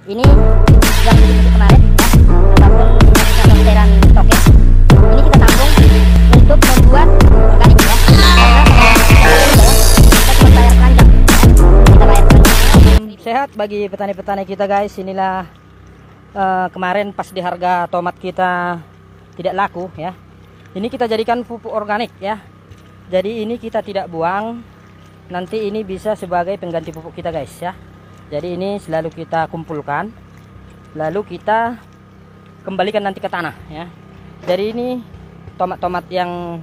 ini yang disebut kemarin ataupun sorteran toke ini kita tampung untuk membuat organik ya. Kita cuma bayar keranjang. Kita bayar keranjang. Sehat bagi petani-petani kita guys. Inilah kemarin pas di harga tomat kita tidak laku ya. Ini kita jadikan pupuk organik ya. Jadi ini kita tidak buang. Nanti ini bisa sebagai pengganti pupuk kita guys ya. Jadi ini selalu kita kumpulkan, lalu kita kembalikan nanti ke tanah ya. Jadi ini tomat-tomat yang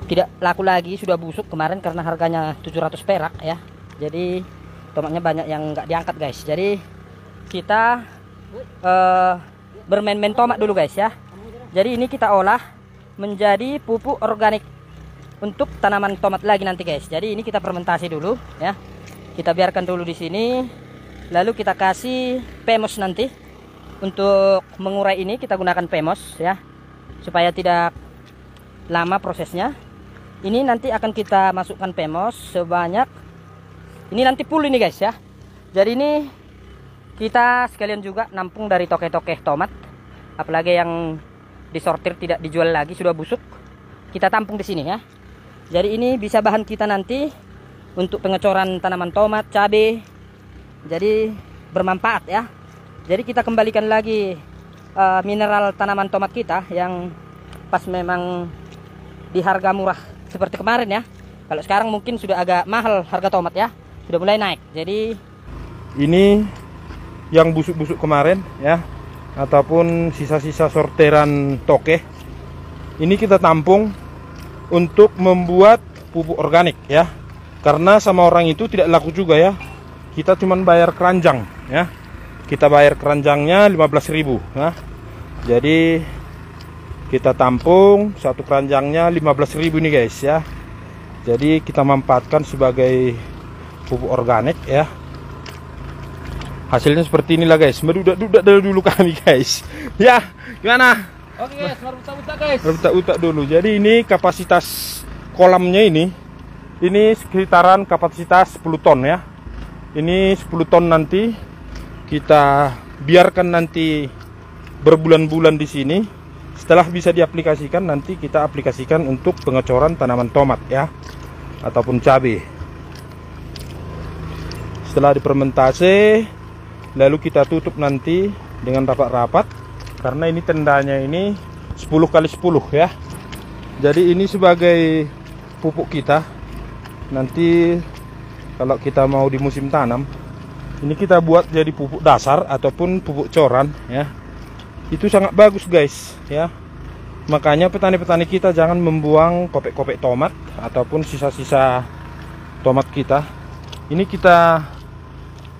tidak laku lagi, sudah busuk kemarin karena harganya 700 perak ya. Jadi tomatnya banyak yang nggak diangkat guys. Jadi kita bermain-main tomat dulu guys ya. Jadi ini kita olah menjadi pupuk organik untuk tanaman tomat lagi nanti guys. Jadi ini kita fermentasi dulu ya. Kita biarkan dulu di sini, lalu kita kasih PEMOS nanti. Untuk mengurai ini kita gunakan PEMOS ya, supaya tidak lama prosesnya. Ini nanti akan kita masukkan PEMOS sebanyak, ini nanti full ini guys ya. Jadi ini kita sekalian juga nampung dari toke-toke tomat, apalagi yang disortir tidak dijual lagi sudah busuk, kita tampung di sini ya. Jadi ini bisa bahan kita nanti untuk pengecoran tanaman tomat, cabai. Jadi bermanfaat ya. Jadi kita kembalikan lagi mineral tanaman tomat kita yang pas memang di harga murah seperti kemarin ya. Kalau sekarang mungkin sudah agak mahal harga tomat ya, sudah mulai naik. Jadi ini yang busuk-busuk kemarin ya, ataupun sisa-sisa sorteran toke, ini kita tampung untuk membuat pupuk organik ya. Karena sama orang itu tidak laku juga ya. Kita cuman bayar keranjang ya. Kita bayar keranjangnya 15.000 ya. Jadi kita tampung satu keranjangnya 15.000 nih guys ya. Jadi kita manfaatkan sebagai pupuk organik ya. Hasilnya seperti inilah guys. Merudak-rudak dulu kami guys. Ya, gimana? Oke guys, merutak-rutak guys. Merutak-rutak dulu. Jadi ini kapasitas kolamnya ini sekitaran kapasitas 10 ton ya. Ini 10 ton nanti kita biarkan nanti berbulan-bulan di sini. Setelah bisa diaplikasikan, nanti kita aplikasikan untuk pengecoran tanaman tomat ya, ataupun cabai. Setelah difermentasi, lalu kita tutup nanti dengan rapat-rapat, karena ini tendanya ini 10 kali 10 ya. Jadi ini sebagai pupuk kita. Nanti kalau kita mau di musim tanam, ini kita buat jadi pupuk dasar ataupun pupuk coran ya. Itu sangat bagus guys ya. Makanya petani-petani kita jangan membuang kopek-kopek tomat ataupun sisa-sisa tomat kita. Ini kita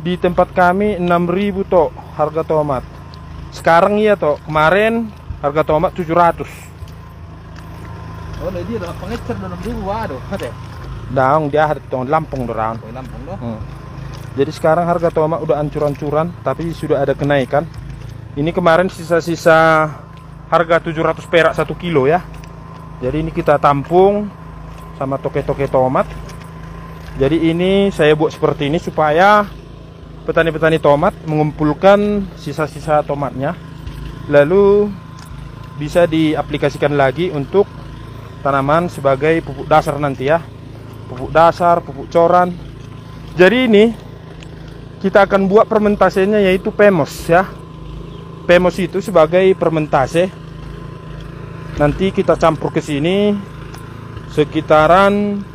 di tempat kami 6.000 tok harga tomat. Sekarang iya tok, kemarin harga tomat 700. Oh, dia udah pengecer 6.000 waduh, ada. Daung dia ada di Lampung dorang. Lampung doh. Jadi sekarang harga tomat udah ancur-ancuran, tapi sudah ada kenaikan. Ini kemarin sisa-sisa harga 700 perak 1 kilo ya. Jadi ini kita tampung sama toke-toke tomat. Jadi ini saya buat seperti ini supaya petani-petani tomat mengumpulkan sisa-sisa tomatnya, lalu bisa diaplikasikan lagi untuk tanaman sebagai pupuk dasar nanti ya. Pupuk dasar, pupuk coran. Jadi ini kita akan buat fermentasinya yaitu PEMOS ya. PEMOS itu sebagai fermentasi. Nanti kita campur ke sini sekitaran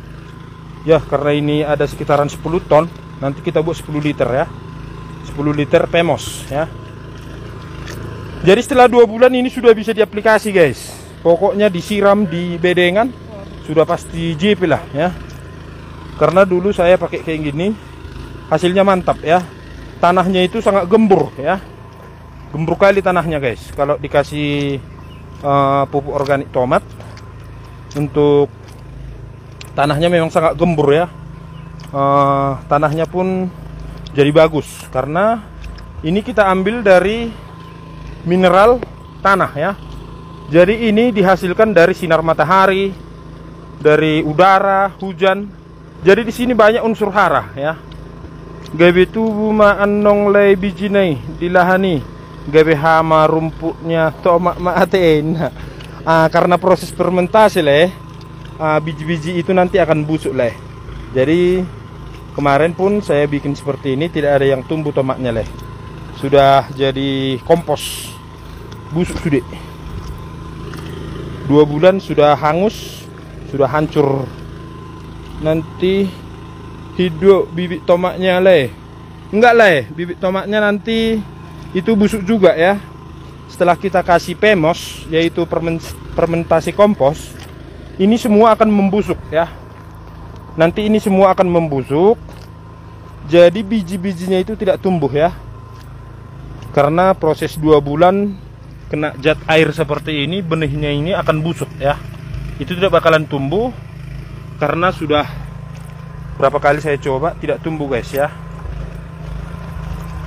ya, karena ini ada sekitaran 10 ton. Nanti kita buat 10 liter ya. 10 liter PEMOS ya. Jadi setelah 2 bulan ini sudah bisa diaplikasi guys. Pokoknya disiram di bedengan sudah pasti JP lah ya. Karena dulu saya pakai kayak gini, hasilnya mantap ya. Tanahnya itu sangat gembur ya. Gembur kali tanahnya guys. Kalau dikasih pupuk organik tomat, untuk tanahnya memang sangat gembur ya. Tanahnya pun jadi bagus karena ini kita ambil dari mineral tanah ya. Jadi ini dihasilkan dari sinar matahari, dari udara, hujan. Jadi di sini banyak unsur hara ya. gawe tubuh ma anong lay biji nai dilahani gawe hama rumputnya tomat ma atein. Karena proses fermentasi leh, biji-biji itu nanti akan busuk leh. Jadi kemarin pun saya bikin seperti ini, tidak ada yang tumbuh tomatnya leh. Sudah jadi kompos, busuk sudah. 2 bulan sudah hangus, sudah hancur. Nanti hidup bibit tomatnya leh. Enggak leh, bibit tomatnya nanti itu busuk juga ya. Setelah kita kasih PEMOS, yaitu fermentasi kompos, ini semua akan membusuk ya. Nanti ini semua akan membusuk. Jadi biji-bijinya itu tidak tumbuh ya. Karena proses 2 bulan kena zat air seperti ini, benihnya ini akan busuk ya. Itu tidak bakalan tumbuh. Karena sudah berapa kali saya coba tidak tumbuh guys ya.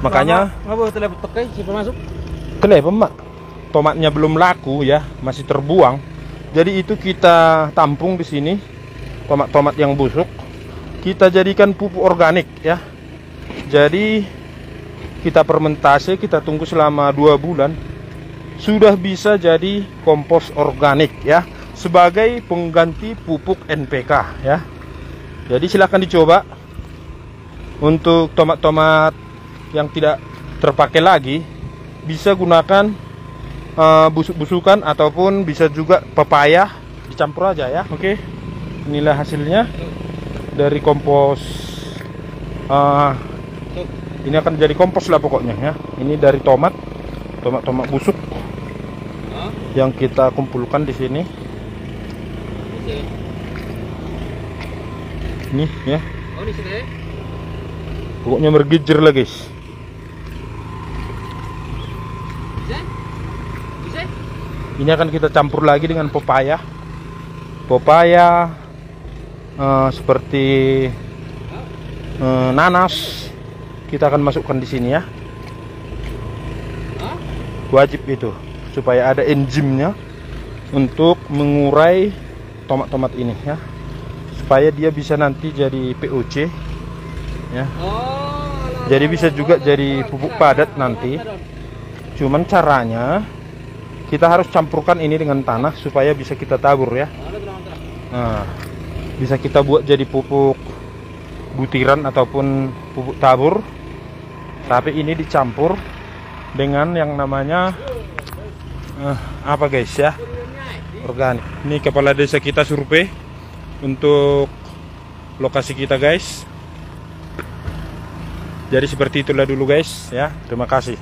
Makanya nggak boleh telepon tekai siapa masuk. kenapa mak? Tomatnya belum laku ya, masih terbuang. Jadi itu kita tampung di sini tomat-tomat yang busuk. Kita jadikan pupuk organik ya. Jadi kita fermentasi, kita tunggu selama 2 bulan. Sudah bisa jadi kompos organik ya, sebagai pengganti pupuk NPK ya. Jadi silahkan dicoba. Untuk tomat-tomat yang tidak terpakai lagi, bisa gunakan busuk-busukan ataupun bisa juga pepaya, dicampur aja ya. Oke, inilah hasilnya dari kompos. Ini akan jadi kompos lah pokoknya ya. Ini dari tomat busuk yang kita kumpulkan di sini. Nih ya. Oh, di sini. Pokoknya bergijer lah guys. Bisa? Ini akan kita campur lagi dengan pepaya. Seperti nanas. Kita akan masukkan di sini ya. Wajib itu supaya ada enzimnya untuk mengurai tomat-tomat ini ya. Supaya dia bisa nanti jadi POC ya. Jadi bisa juga jadi pupuk padat nanti. Cuman caranya kita harus campurkan ini dengan tanah supaya bisa kita tabur ya. Nah, bisa kita buat jadi pupuk butiran ataupun pupuk tabur. Tapi ini dicampur dengan yang namanya apa guys ya? Organik. Ini kepala desa kita survei untuk lokasi kita guys. Jadi seperti itulah dulu guys ya. Terima kasih.